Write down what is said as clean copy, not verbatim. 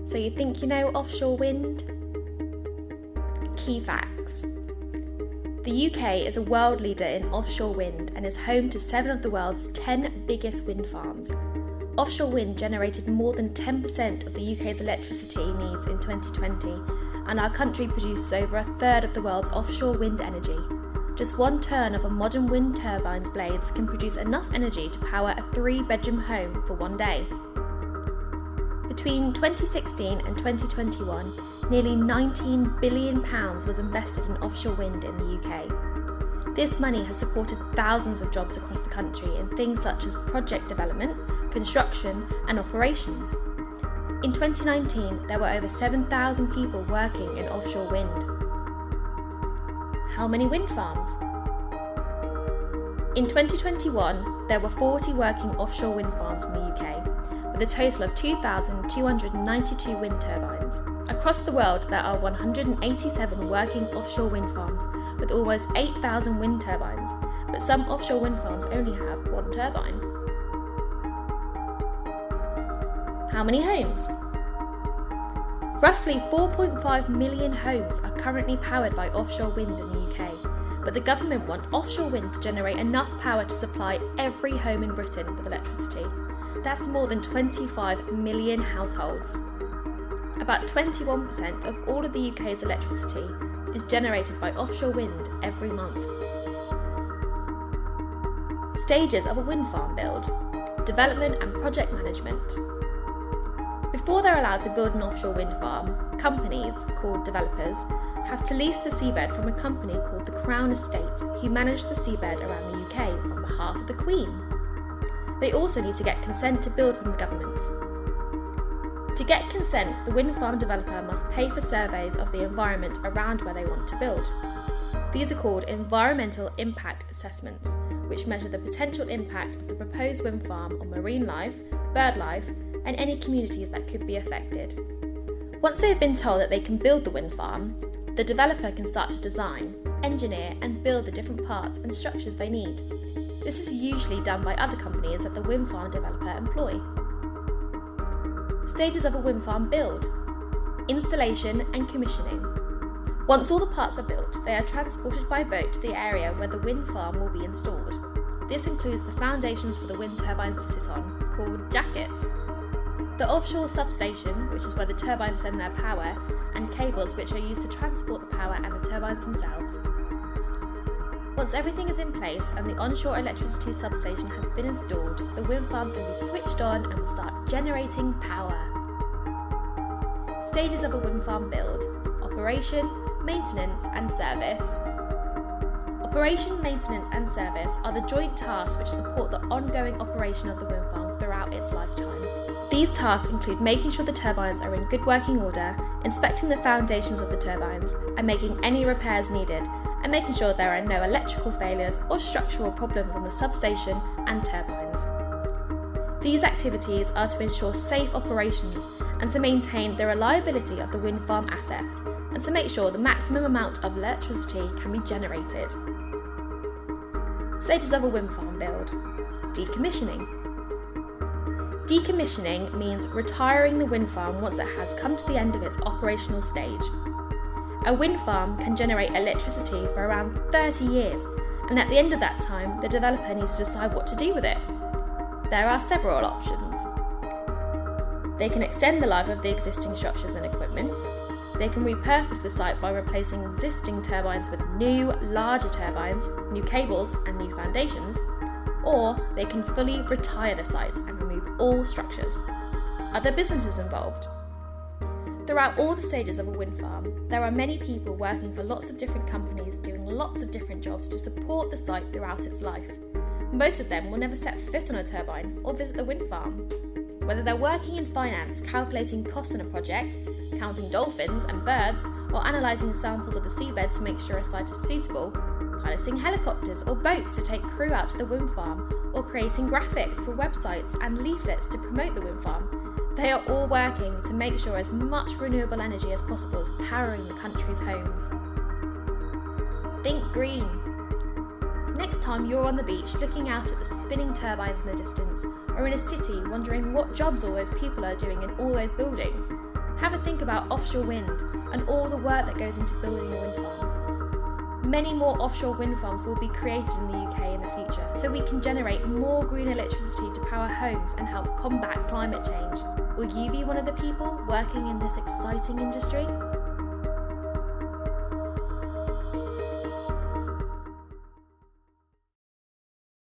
So you think you know offshore wind? Key facts. The UK is a world leader in offshore wind and is home to 7 of the world's 10 biggest wind farms. Offshore wind generated more than 10% of the UK's electricity needs in 2020, and our country produces over a third of the world's offshore wind energy. Just 1 turn of a modern wind turbine's blades can produce enough energy to power a 3-bedroom home for 1 day. Between 2016 and 2021, nearly £19 billion was invested in offshore wind in the UK. This money has supported thousands of jobs across the country in things such as project development, construction and operations. In 2019, there were over 7,000 people working in offshore wind. How many wind farms? In 2021, there were 40 working offshore wind farms in the UK, with a total of 2,292 wind turbines. Across the world, there are 187 working offshore wind farms, with almost 8,000 wind turbines, but some offshore wind farms only have 1 turbine. How many homes? Roughly 4.5 million homes are currently powered by offshore wind in the UK, but the government want offshore wind to generate enough power to supply every home in Britain with electricity. That's more than 25 million households. About 21% of all of the UK's electricity is generated by offshore wind every month. Stages of a wind farm build: development and project management. Before they're allowed to build an offshore wind farm, companies, called developers, have to lease the seabed from a company called the Crown Estate, who manage the seabed around the UK on behalf of the Queen. They also need to get consent to build from the government. To get consent, the wind farm developer must pay for surveys of the environment around where they want to build. These are called environmental impact assessments, which measure the potential impact of the proposed wind farm on marine life, bird life, and any communities that could be affected. Once they have been told that they can build the wind farm, the developer can start to design, engineer and build the different parts and structures they need. This is usually done by other companies that the wind farm developer employ. Stages of a wind farm build: installation and commissioning. Once all the parts are built, they are transported by boat to the area where the wind farm will be installed. This includes the foundations for the wind turbines to sit on, called jackets, the offshore substation, which is where the turbines send their power, and cables which are used to transport the power and the turbines themselves. Once everything is in place and the onshore electricity substation has been installed, the wind farm can be switched on and will start generating power. Stages of a wind farm build: operation, maintenance and service. Operation, maintenance and service are the joint tasks which support the ongoing operation of the wind farm throughout its lifetime. These tasks include making sure the turbines are in good working order, inspecting the foundations of the turbines and making any repairs needed, and making sure there are no electrical failures or structural problems on the substation and turbines. These activities are to ensure safe operations and to maintain the reliability of the wind farm assets, and to make sure the maximum amount of electricity can be generated. Stages of a wind farm build: decommissioning. Decommissioning means retiring the wind farm once it has come to the end of its operational stage. A wind farm can generate electricity for around 30 years, and at the end of that time, the developer needs to decide what to do with it. There are several options. They can extend the life of the existing structures and equipment. They can repurpose the site by replacing existing turbines with new, larger turbines, new cables and new foundations, or they can fully retire the site and remove all structures. Are there businesses involved? Throughout all the stages of a wind farm, there are many people working for lots of different companies doing lots of different jobs to support the site throughout its life. Most of them will never set foot on a turbine or visit the wind farm. Whether they're working in finance, calculating costs on a project, counting dolphins and birds, or analysing samples of the seabed to make sure a site is suitable, piloting helicopters or boats to take crew out to the wind farm, or creating graphics for websites and leaflets to promote the wind farm, they are all working to make sure as much renewable energy as possible is powering the country's homes. Think green. Next time you're on the beach looking out at the spinning turbines in the distance, or in a city wondering what jobs all those people are doing in all those buildings, Have a think about offshore wind and all the work that goes into building a wind farm. Many more offshore wind farms will be created in the UK in the future, so we can generate more green electricity to power homes and help combat climate change. Will you be one of the people working in this exciting industry?